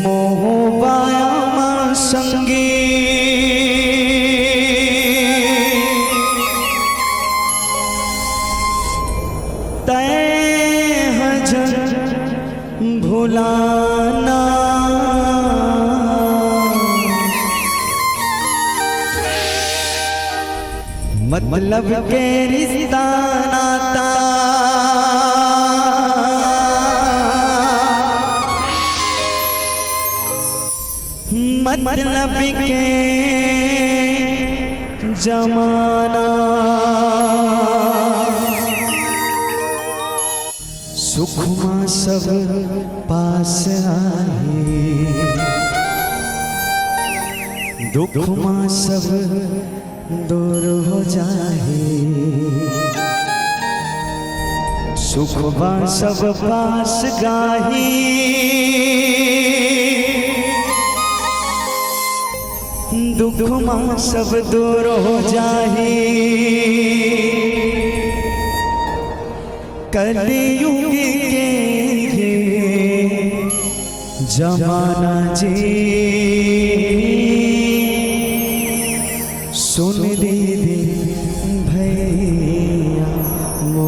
मोहबाया संगी तय हजन भुलाना मतलब के रिश्ता नाता मतलब के जमाना सुख में सब पास आए दुख में सब दूर हो जाए सुख में सब पास गाही दुख में सब दूर हो जाए कलयुग के जमाना जी सुन दे भैया मो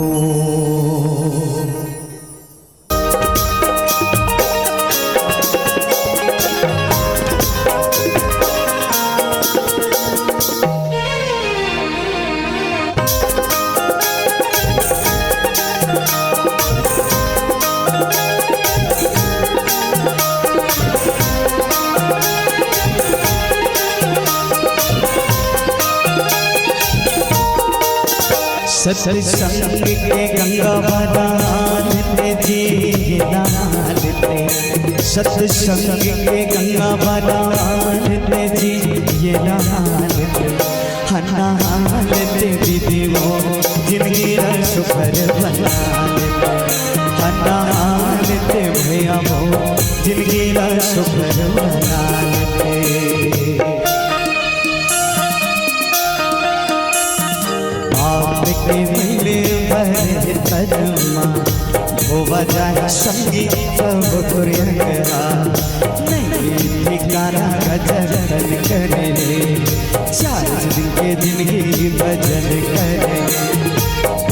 सत्संग के गंगा बदालते जी नालते सत्संग के गंगा बदालते जी ये नालते हनालते दीदी वो जिंदगी सुखर बनालते हनालते भैया वो जिंदगी सुखर बनालते के मिले भरे तरमा वो वजह संगी सब पुरंगा नहीं ठिकाना गजन करे चार दिन के जिंदगी भजन करे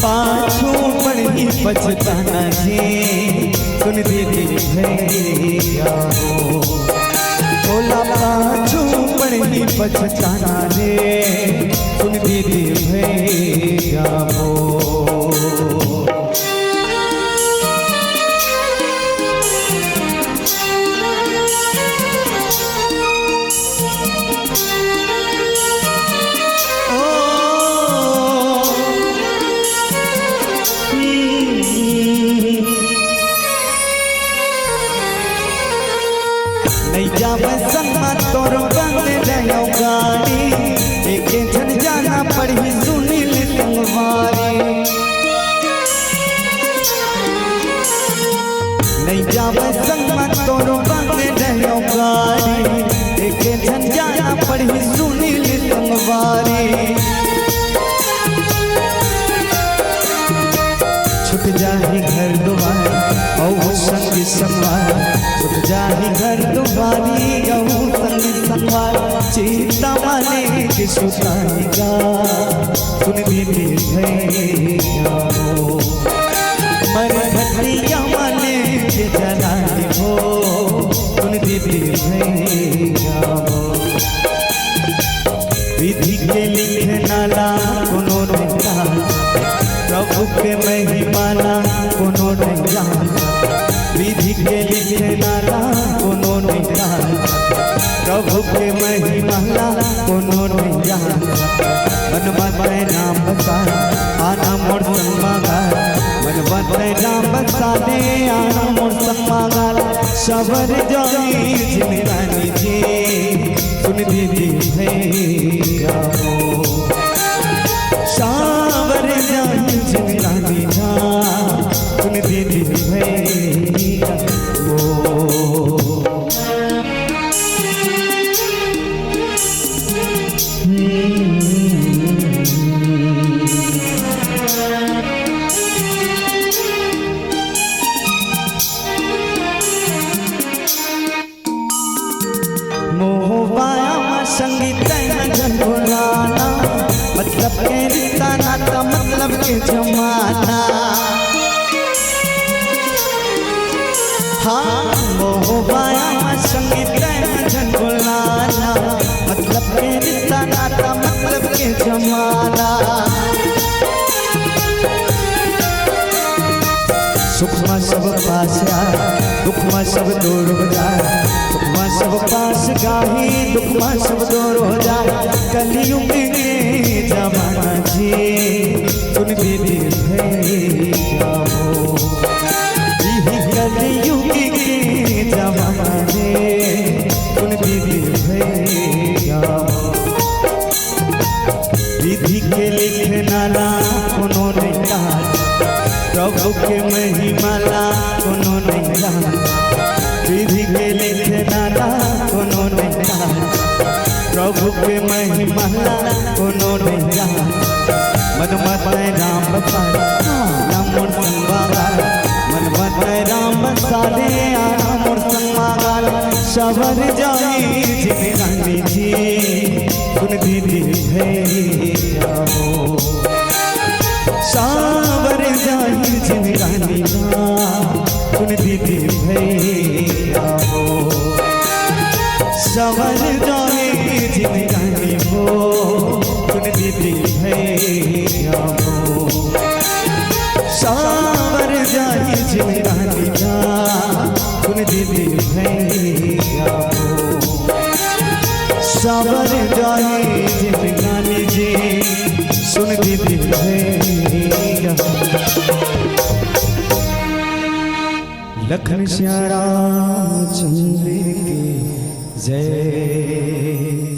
पाछू पड़ी पछताना जी सुन दीदी भैया हो बोला पाछू पड़ी पछताना रे सुन दीदी भैया हो नहीं जावे संगमा तोर बंद रहो गाड़ी एक झन जाना पड़ी सुनील संगवारी नहीं जावे संगमा तोर बंद रहो गाड़ी एक झन जाना पड़ी सुनील संगवारी छुट जाही घर दुआर और संग संवार छुट जाही घर दुआरी गऊ संग संवार चिंता माने के सुताएगा सुन दीदी भैया हो मर घटिया माने के जलाए हो सुन दीदी भैया हो विधि के लिखे नाला कोनो नहीं प्रभु के महिमाना कोनो नहीं जान विधि के लिखे नाला कोनो नहीं जान प्रभु के महिमाना कोनो नहीं जान मन बाते नाम बसा आना मोर संग मन बाते नाम बसा दे आना मोर संग सबर जाई जिंदगानी जी सुन दीदी भैया हो सावर जाई जिंदगानी ना सुन दीदी भैया हो संगीत न झंझुलाना, मतलब के रिश्ता नाता मतलब के जमाना। हाँ वो बाया संगीत न झंझुलाना, मतलब के रिश्ता नाता मतलब के जमाना। सुख में सब पास आए, दुख में सब दूर हो जाए। सुख में सब पास गाही, दुख में सब दूर हो जाए। कलयुग के जमाना जी सुन दीदी भैया हो, यही कलयुग के जमाना रे सुन दीदी भैया हो। विधि के लिखना ना कोनो नहीं जान, प्रभु के महिमाला कोनो नहीं जान। विधि के लिखना ना कोनो नहीं जान, प्रभु के महिमाला कोनो नहीं जान। मन मत राम बसाले राम मोर संगवागा, मन मत राम बसाले राम मोर संगवागा। सवर जाई जिंदगानी जी सुन दीदी भैया हो, सावर जाई जिंदगानी सुन दीदी भैया हो। सावर जाई जिंदगानी हो सुन दीदी भैया हो। सावर जाई जिंदगानी सुन दीदी भैया हो। सावर जाई जिंदगानी जी सुन दीदी भैया। लखन श्याम चंद्र की जय।